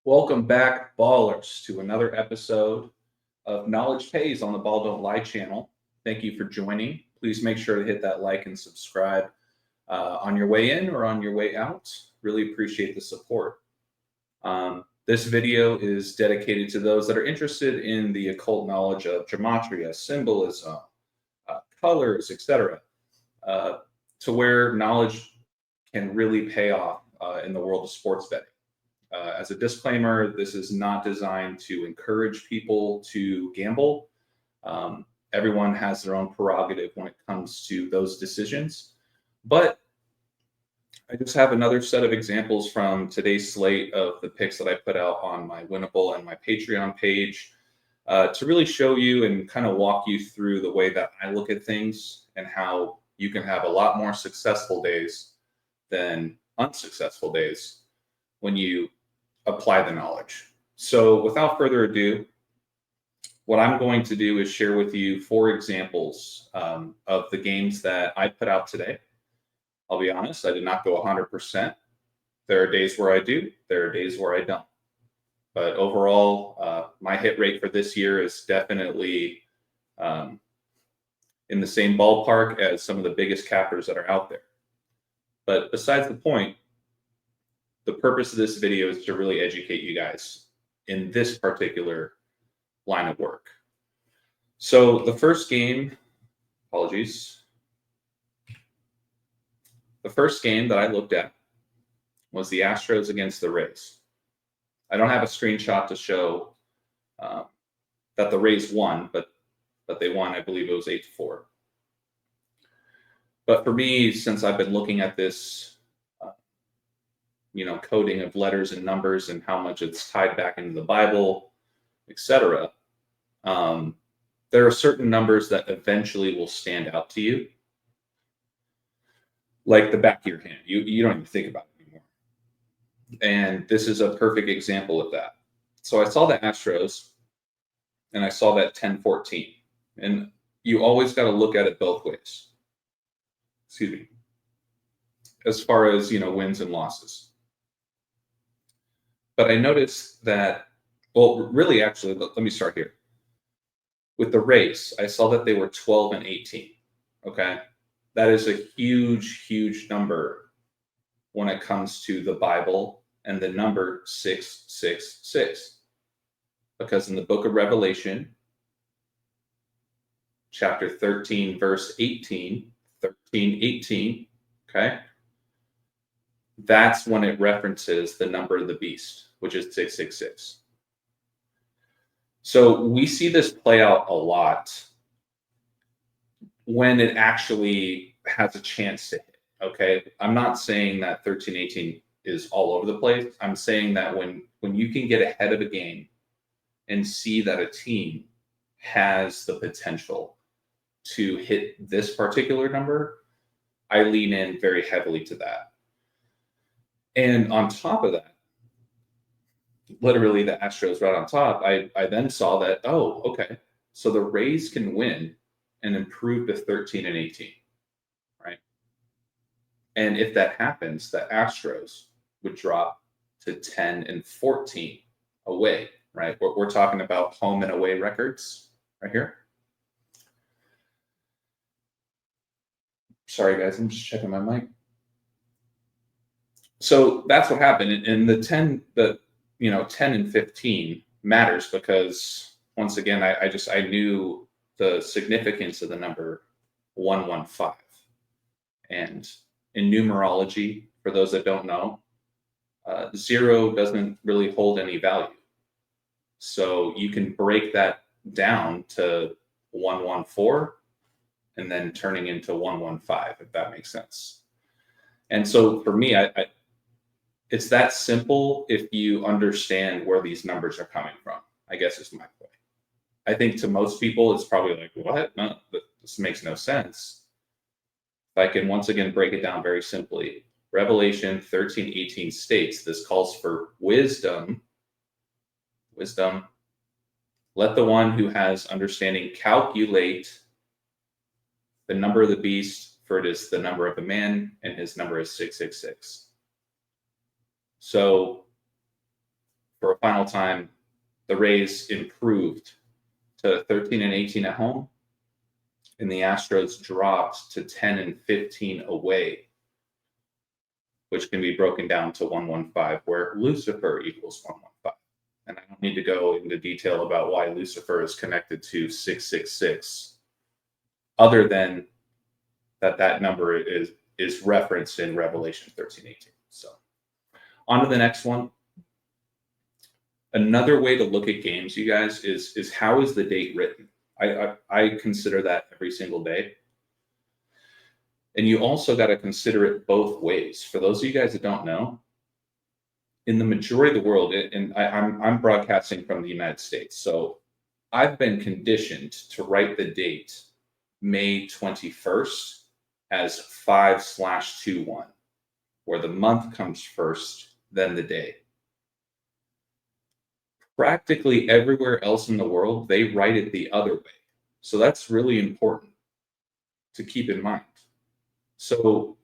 Welcome back, ballers, to another episode of Knowledge Pays on the Ball Don't Lie channel. Thank you for joining. Please make sure to hit that like and subscribe on your way in or on your way out. Really appreciate the support. This video is dedicated to those that are interested in the occult knowledge of gematria, symbolism, colors, etc., to where knowledge can really pay off in the world of sports betting. As a disclaimer, this is not designed to encourage people to gamble. Everyone has their own prerogative when it comes to those decisions. But I just have another set of examples from today's slate of the picks that I put out on my Winnable and my Patreon page to really show you and kind of walk you through the way that I look at things and how you can have a lot more successful days than unsuccessful days when you apply the knowledge. So without further ado, what I'm going to do is share with you 4 examples of the games that I put out today. I'll be honest, I did not go 100%. There are days where I do, there are days where I don't. But overall, my hit rate for this year is definitely in the same ballpark as some of the biggest cappers that are out there. But besides the point, the purpose of this video is to really educate you guys in this particular line of work. So the first game, apologies. The first game that I looked at was the Astros against the Rays. I don't have a screenshot to show that the Rays won, but they won, I believe it was 8-4. But for me, since I've been looking at this coding of letters and numbers and how much it's tied back into the Bible, etc. There are certain numbers that eventually will stand out to you, like the back of your hand. You don't even think about it anymore. And this is a perfect example of that. So I saw the Astros, and I saw that 10-14. And you always got to look at it both ways. Excuse me. As far as, wins and losses. But I noticed that, really, actually, let me start here. With the Rays, I saw that they were 12-18. Okay. That is a huge, huge number when it comes to the Bible and the number 666. Because in the book of Revelation, chapter 13, verse 18, 13:18, okay? That's when it references the number of the beast, which is 666. So we see this play out a lot when it actually has a chance to hit, okay? I'm not saying that 13:18 is all over the place. I'm saying that when you can get ahead of a game and see that a team has the potential to hit this particular number, I lean in very heavily to that. And on top of that, literally the Astros right on top, I then saw that, okay, so the Rays can win and improve to 13-18, right? And if that happens, the Astros would drop to 10-14 away, right? We're talking about home and away records right here. Sorry, guys, I'm just checking my mic. So that's what happened. And the 10 and 15 matters because once again, I knew the significance of the number 115. And in numerology, for those that don't know, 0 doesn't really hold any value. So you can break that down to 114 and then turning into 115, if that makes sense. And so for me, it's that simple if you understand where these numbers are coming from, I guess is my point. I think to most people, it's probably like, what? No, this makes no sense. If I can once again break it down very simply, Revelation 13:18 states, this calls for wisdom. Wisdom. Let the one who has understanding calculate the number of the beast, for it is the number of a man, and his number is 666. So for a final time, the Rays improved to 13 and 18 at home, and the Astros dropped to 10 and 15 away, which can be broken down to 115, where Lucifer equals 115. And I don't need to go into detail about why Lucifer is connected to 666, other than that number is referenced in Revelation 13:18. So on to the next one. Another way to look at games, you guys, is how is the date written? I consider that every single day. And you also got to consider it both ways. For those of you guys that don't know, in the majority of the world, and I'm broadcasting from the United States, so I've been conditioned to write the date May 21st as 5/21, where the month comes first, then the day. Practically everywhere else in the world, they write it the other way. So that's really important to keep in mind. So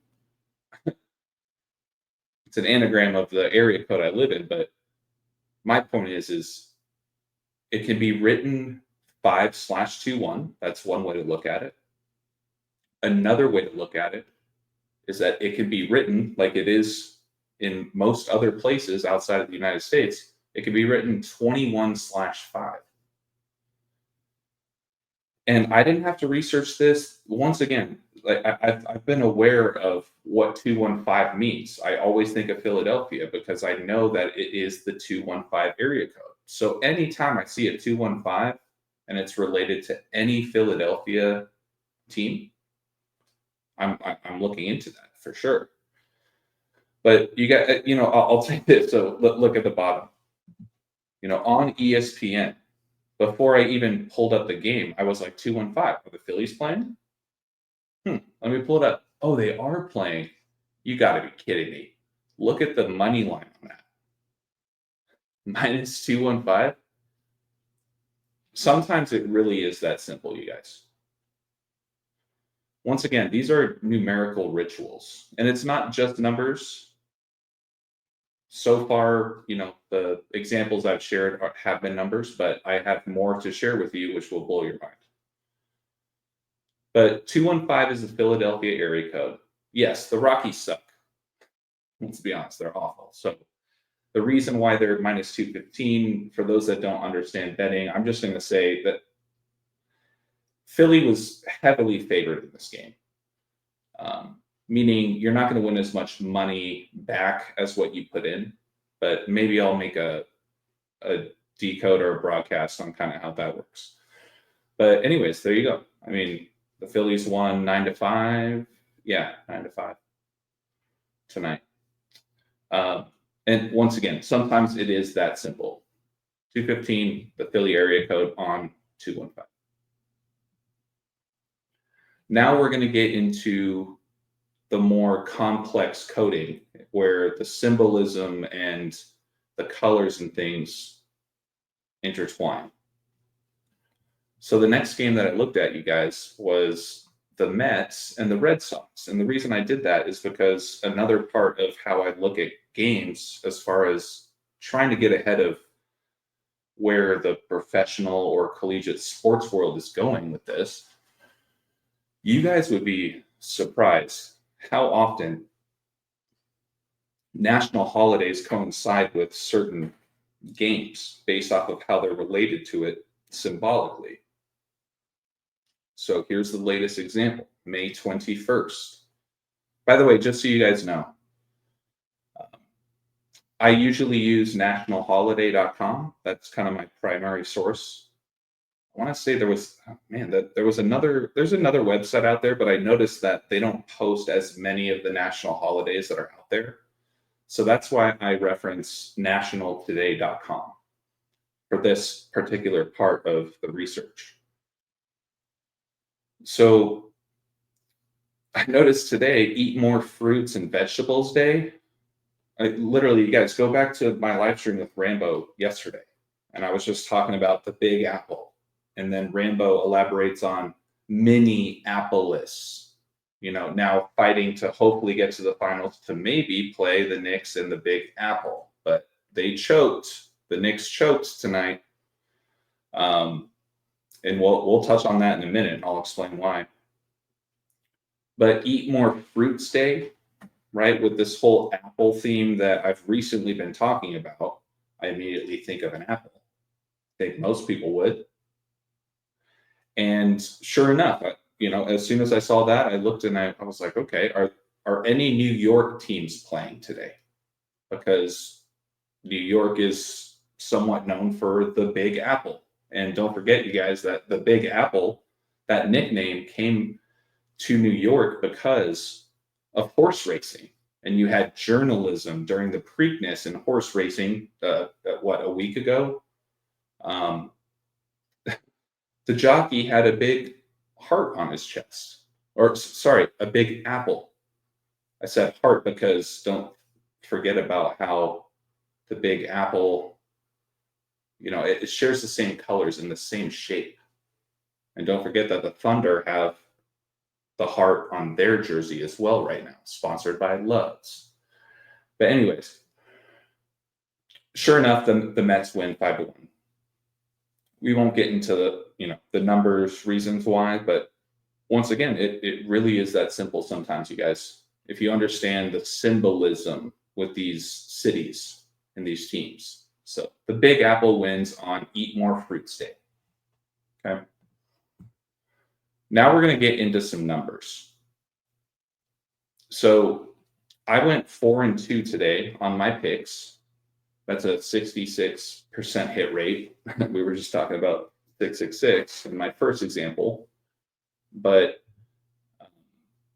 it's an anagram of the area code I live in, but my point is it can be written 5/21. That's one way to look at it. Another way to look at it is that it can be written like it is in most other places outside of the United States. It can be written 21/5. And I didn't have to research this. Once again, like I've been aware of what 215 means. I always think of Philadelphia because I know that it is the 215 area code. So anytime I see a 215 and it's related to any Philadelphia team, I'm looking into that for sure. But you got, I'll take this. So look at the bottom. On ESPN, before I even pulled up the game, I was like 215. Are the Phillies playing? Let me pull it up. Oh, they are playing. You got to be kidding me. Look at the money line on that. Minus 215. Sometimes it really is that simple, you guys. Once again, these are numerical rituals, and it's not just numbers. So far, the examples I've shared have been numbers, but I have more to share with you, which will blow your mind. But 215 is the Philadelphia area code. Yes, the Rockies suck. Let's be honest, they're awful. So the reason why they're minus 215, for those that don't understand betting, I'm just going to say that Philly was heavily favored in this game. Meaning you're not going to win as much money back as what you put in, but maybe I'll make a decode or a broadcast on kind of how that works. But anyways, there you go. I mean, the Phillies won 9-5. Yeah, 9-5 tonight. And once again, sometimes it is that simple. 215, the Philly area code on 215. Now we're going to get into the more complex coding where the symbolism and the colors and things intertwine. So the next game that I looked at, you guys, was the Mets and the Red Sox. And the reason I did that is because another part of how I look at games as far as trying to get ahead of where the professional or collegiate sports world is going with this, you guys would be surprised how often national holidays coincide with certain games based off of how they're related to it symbolically. So here's the latest example, May 21st. By the way, just so you guys know, I usually use nationalholiday.com. That's kind of my primary source. I want to say there's another website out there, but I noticed that they don't post as many of the national holidays that are out there. So that's why I reference nationaltoday.com for this particular part of the research. So I noticed today, Eat More Fruits and Vegetables Day. You guys, go back to my live stream with Rambo yesterday, and I was just talking about the Big Apple. And then Rambo elaborates on Minneapolis, now fighting to hopefully get to the finals to maybe play the Knicks and the Big Apple. But they choked the Knicks choked tonight. And we'll touch on that in a minute. I'll explain why. But Eat More Fruits Day, right? With this whole apple theme that I've recently been talking about, I immediately think of an apple. I think most people would. And sure enough, as soon as I saw that, I looked and I was like, okay, are any New York teams playing today? Because New York is somewhat known for the Big Apple. And don't forget, you guys, that the Big Apple, that nickname came to New York because of horse racing. And you had journalism during the Preakness in horse racing, a week ago? The jockey had a big heart on his chest. Or, sorry, a big apple. I said heart because don't forget about how the Big Apple, it shares the same colors and the same shape. And don't forget that the Thunder have the heart on their jersey as well right now, sponsored by Love's. But anyways, sure enough, the Mets win 5-1. We won't get into the numbers, reasons why, but once again, it really is that simple sometimes, you guys. If you understand the symbolism with these cities and these teams. So the Big Apple wins on Eat More Fruits Day. Okay. Now we're going to get into some numbers. So I went 4-2 today on my picks. That's a 66% hit rate. We were just talking about 666 in my first example. But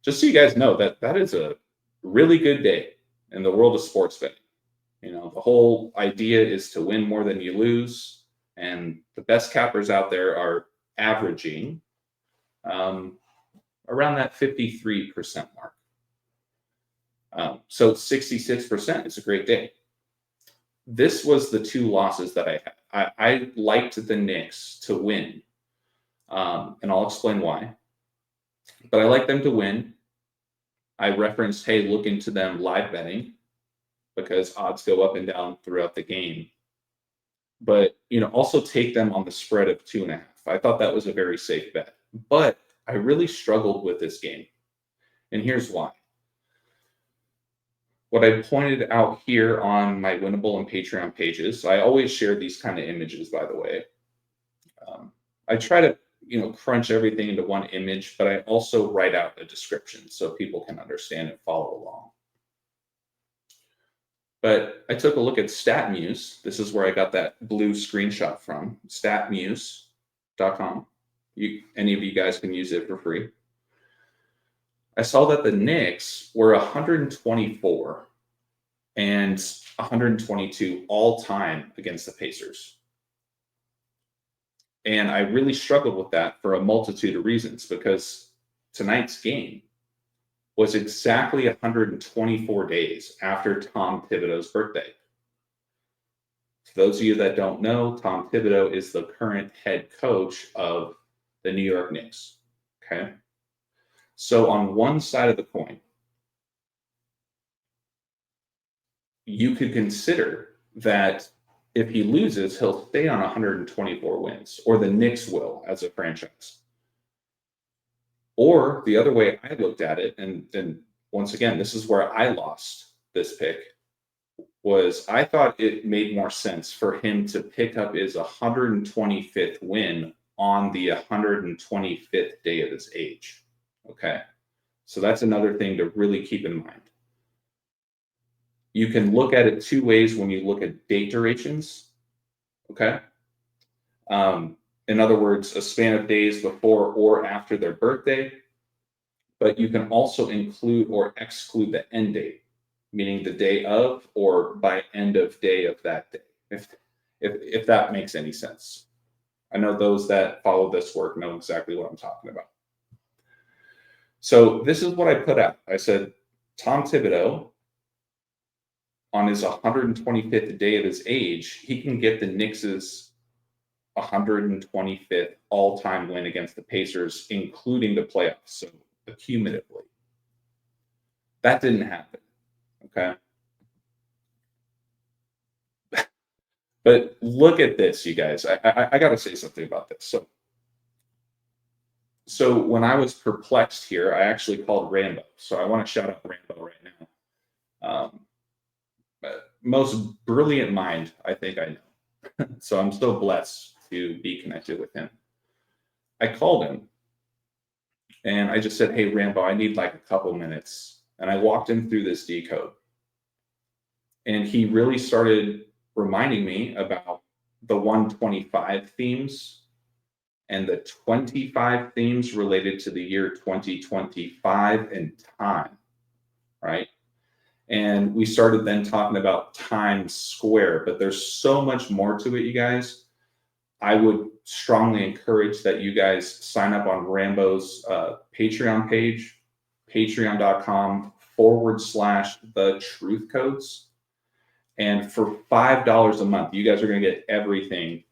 just so you guys know, that is a really good day in the world of sports betting. The whole idea is to win more than you lose. And the best cappers out there are averaging around that 53% mark. So 66% is a great day. This was the two losses that I had. I liked the Knicks to win, and I'll explain why. But I like them to win. I referenced, hey, look into them live betting because odds go up and down throughout the game. But, also take them on the spread of 2.5. I thought that was a very safe bet. But I really struggled with this game. And here's why. What I pointed out here on my Winnable and Patreon pages, I always share these kind of images, by the way. I try to, crunch everything into one image, but I also write out a description so people can understand and follow along. But I took a look at StatMuse. This is where I got that blue screenshot from, statmuse.com. Any of you guys can use it for free. I saw that the Knicks were 124 and 122 all time against the Pacers. And I really struggled with that for a multitude of reasons because tonight's game was exactly 124 days after Tom Thibodeau's birthday. For those of you that don't know, Tom Thibodeau is the current head coach of the New York Knicks. Okay. So on one side of the coin, you could consider that if he loses, he'll stay on 124 wins, or the Knicks will as a franchise. Or the other way I looked at it, and once again, this is where I lost this pick, was I thought it made more sense for him to pick up his 125th win on the 125th day of his age. Okay. So that's another thing to really keep in mind. You can look at it two ways when you look at date durations. Okay. In other words, a span of days before or after their birthday. But you can also include or exclude the end date, meaning the day of or by end of day of that day, if that makes any sense. I know those that follow this work know exactly what I'm talking about. So this is what I put out. I said, Tom Thibodeau, on his 125th day of his age, he can get the Knicks' 125th all-time win against the Pacers, including the playoffs, so accumulatively. That didn't happen, okay? But look at this, you guys. I got to say something about this. So when I was perplexed here, I actually called Rambo. So I want to shout out Rambo right now. Most brilliant mind I think I know. So I'm so blessed to be connected with him. I called him and I just said, "Hey, Rambo, I need like a couple minutes." And I walked him through this decode. And he really started reminding me about the 125 themes and the 25 themes related to the year 2025 and time, right? And we started then talking about Times Square, but there's so much more to it, you guys. I would strongly encourage that you guys sign up on Rambo's Patreon page, patreon.com/the truth codes. And for $5 a month, you guys are going to get everything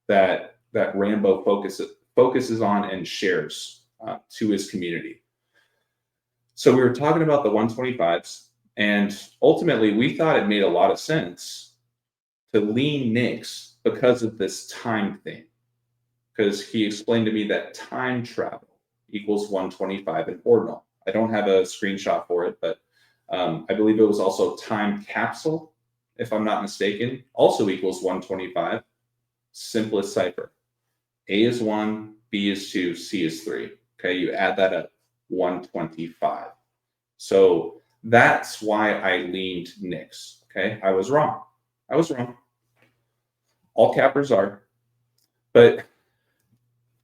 that Rambo focuses on and shares to his community. So we were talking about the 125s, and ultimately we thought it made a lot of sense to lean Knicks because of this time thing. Because he explained to me that time travel equals 125 in ordinal. I don't have a screenshot for it, but I believe it was also time capsule, if I'm not mistaken, also equals 125. Simplest cipher. A is 1, B is 2, C is 3. Okay, you add that up, 125. So that's why I leaned Knicks. Okay, I was wrong. All cappers are. But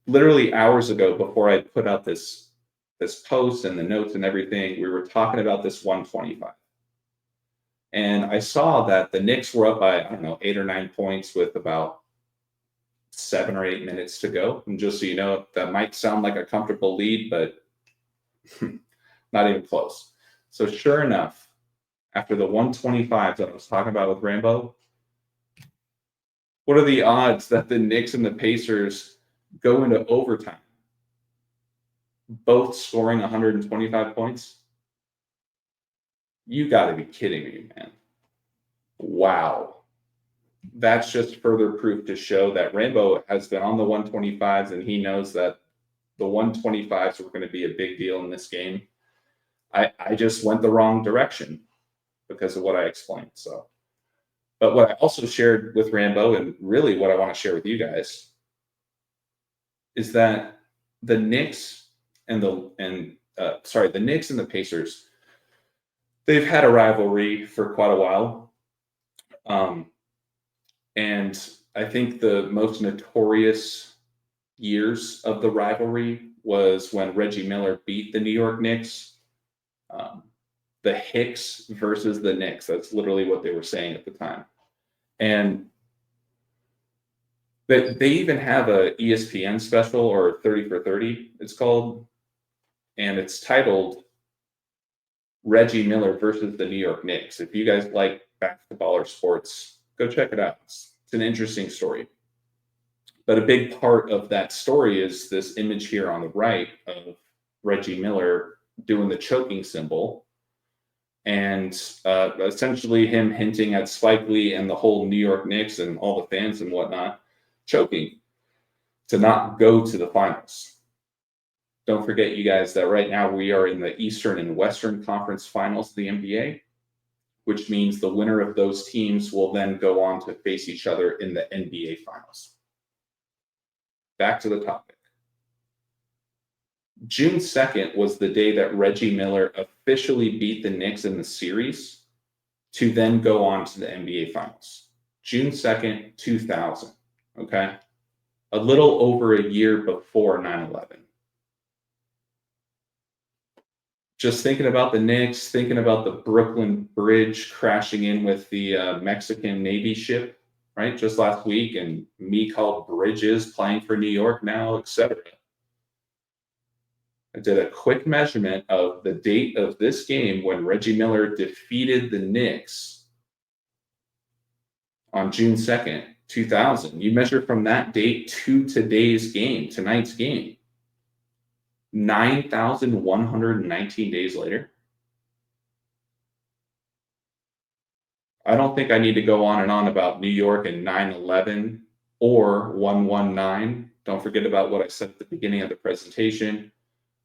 literally hours ago, before I put out this post and the notes and everything, we were talking about this 125. And I saw that the Knicks were up by, I don't know, 8 or 9 points with about 7 or 8 minutes to go. And just so you know, that might sound like a comfortable lead, but not even close. So sure enough, after the 125 that I was talking about with Rambo, what are the odds that the Knicks and the Pacers go into overtime, both scoring 125 points? You got to be kidding me, man. Wow. That's just further proof to show that Rambo has been on the 125s and he knows that the 125s were going to be a big deal in this game. I just went the wrong direction because of what I explained. So, but what I also shared with Rambo, and really what I want to share with you guys, is that the Knicks and the Knicks and the Pacers, they've had a rivalry for quite a while. And I think the most notorious years of the rivalry was when Reggie Miller beat the New York Knicks. The Hicks versus the Knicks. That's literally what they were saying at the time. And they even have a ESPN special, or 30 for 30, it's called. And it's titled Reggie Miller versus the New York Knicks. If you guys like basketball or sports, go check it out. It's an interesting story. But a big part of that story is this image here on the right of Reggie Miller doing the choking symbol, and essentially him hinting at Spike Lee and the whole New York Knicks and all the fans and whatnot choking to not go to the finals. Don't forget, you guys, that right now we are in the Eastern and Western Conference Finals of the NBA, which means the winner of those teams will then go on to face each other in the NBA Finals. Back to the topic. June 2nd was the day that Reggie Miller officially beat the Knicks in the series to then go on to the NBA Finals. June 2nd, 2000, okay? A little over a year before 9/11. Just thinking about the Knicks, thinking about the Brooklyn Bridge crashing in with the Mexican Navy ship, right? Just last week, and me called Bridges playing for New York now, etc. I did a quick measurement of the date of this game when Reggie Miller defeated the Knicks on June 2nd, 2000. You measure from that date to today's game, tonight's game, 9,119 days later. I don't think I need to go on and on about New York and 9/11 or 119. Don't forget about what I said at the beginning of the presentation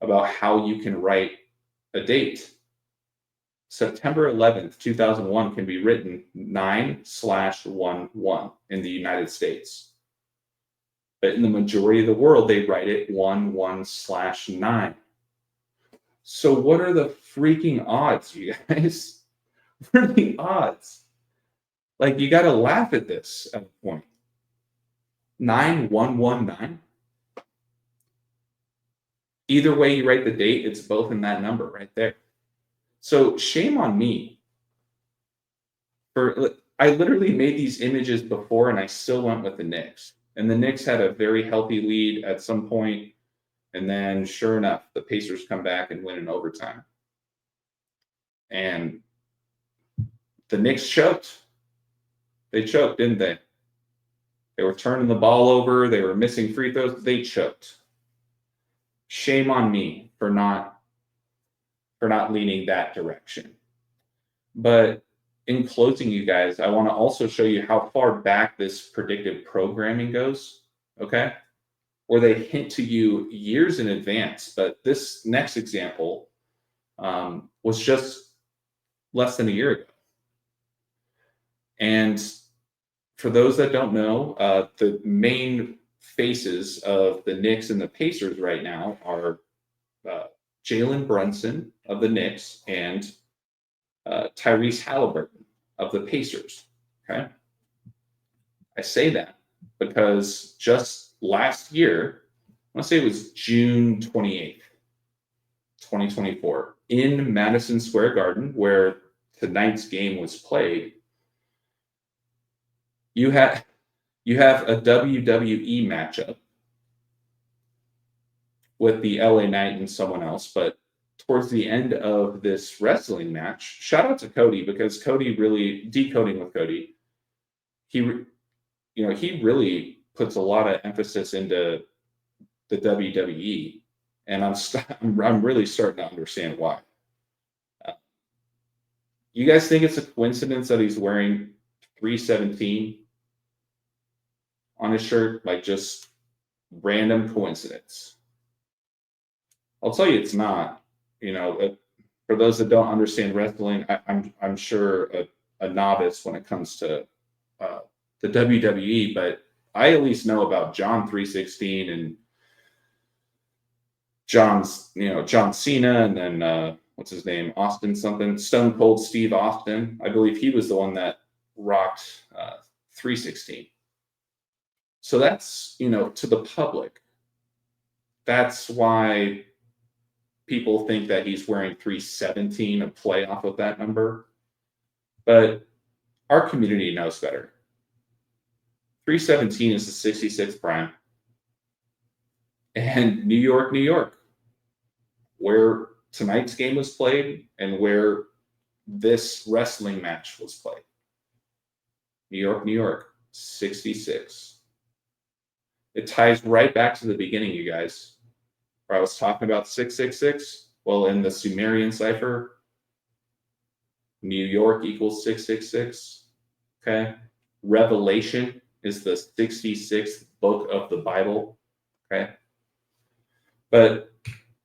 about how you can write a date. September 11th, 2001 can be written 9/11 in the United States. But in the majority of the world, they write it 11/9. So what are the freaking odds, you guys? What are the odds? Like, you got to laugh at this at a point. 9119. Either way you write the date, it's both in that number right there. So shame on me. I literally made these images before and I still went with the Knicks. And the Knicks had a very healthy lead at some point, and then sure enough, the Pacers come back and win in overtime. And the Knicks choked. They choked, didn't they? They were turning the ball over. They were missing free throws. They choked. Shame on me for not leaning that direction. But in closing, you guys, I want to also show you how far back this predictive programming goes, okay? Where they hint to you years in advance. But this next example was just less than a year ago. And for those that don't know, the main faces of the Knicks and the Pacers right now are Jalen Brunson of the Knicks and Tyrese Halliburton of the Pacers. Okay. I say that because just last year, I want to say it was June 28th, 2024, in Madison Square Garden, where tonight's game was played, you have a WWE matchup with the LA Knight and someone else, but towards the end of this wrestling match, shout out to Cody, because Cody really, decoding with Cody, he really puts a lot of emphasis into the WWE, and I'm really starting to understand why. You guys think it's a coincidence that he's wearing 317 on his shirt? Like, just random coincidence? I'll tell you, it's not. For those that don't understand wrestling, I'm sure a novice when it comes to the WWE, but I at least know about John 316 and John Cena, and then what's his name, Austin something, Stone Cold Steve Austin. I believe he was the one that rocked 316. So that's, to the public, that's why people think that he's wearing 317, a play off of that number. But our community knows better. 317 is the 66 prime. And New York, where tonight's game was played and where this wrestling match was played. New York, 66. It ties right back to the beginning, you guys, where I was talking about 666. Well, in the Sumerian cipher, New York equals 666. Okay. Revelation is the 66th book of the Bible. Okay. But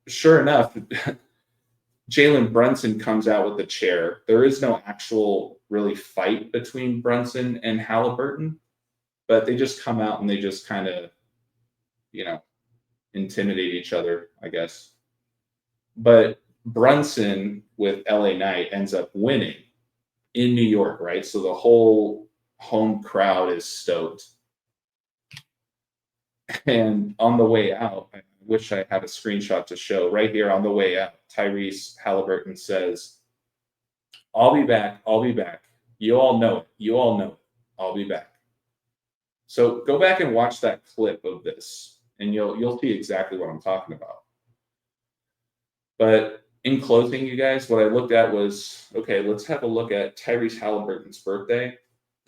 sure enough, Jalen Brunson comes out with a chair. There is no actual really fight between Brunson and Halliburton, but they just come out and they just kind of, intimidate each other, I guess. But Brunson with LA Knight ends up winning in New York, right? So the whole home crowd is stoked. And on the way out, I wish I had a screenshot to show. Right here on the way out, Tyrese Halliburton says, I'll be back. You all know it. I'll be back. So go back and watch that clip of this, and you'll see exactly what I'm talking about. But in closing, you guys, what I looked at was, okay, let's have a look at Tyrese Halliburton's birthday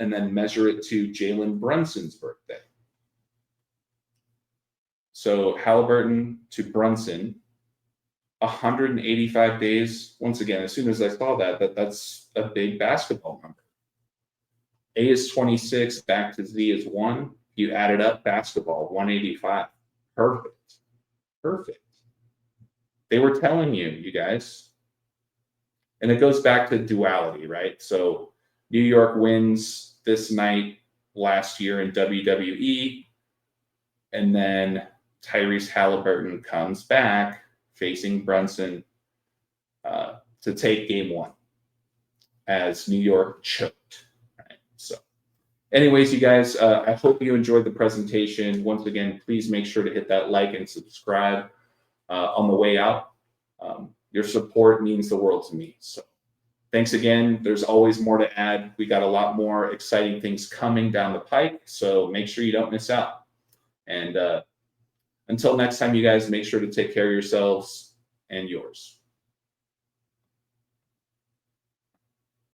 and then measure it to Jalen Brunson's birthday. So Halliburton to Brunson, 185 days. Once again, as soon as I saw that's a big basketball number. A is 26, back to Z is 1. You add it up, basketball, 185. Perfect. Perfect. They were telling you, you guys. And it goes back to duality, right? So New York wins this night last year in WWE, and then Tyrese Halliburton comes back facing Brunson to take game 1 as New York choked. Right? So anyways, you guys, I hope you enjoyed the presentation. Once again, please make sure to hit that like and subscribe on the way out. Your support means the world to me. So thanks again. There's always more to add. We got a lot more exciting things coming down the pike, so make sure you don't miss out. And until next time, you guys, make sure to take care of yourselves and yours.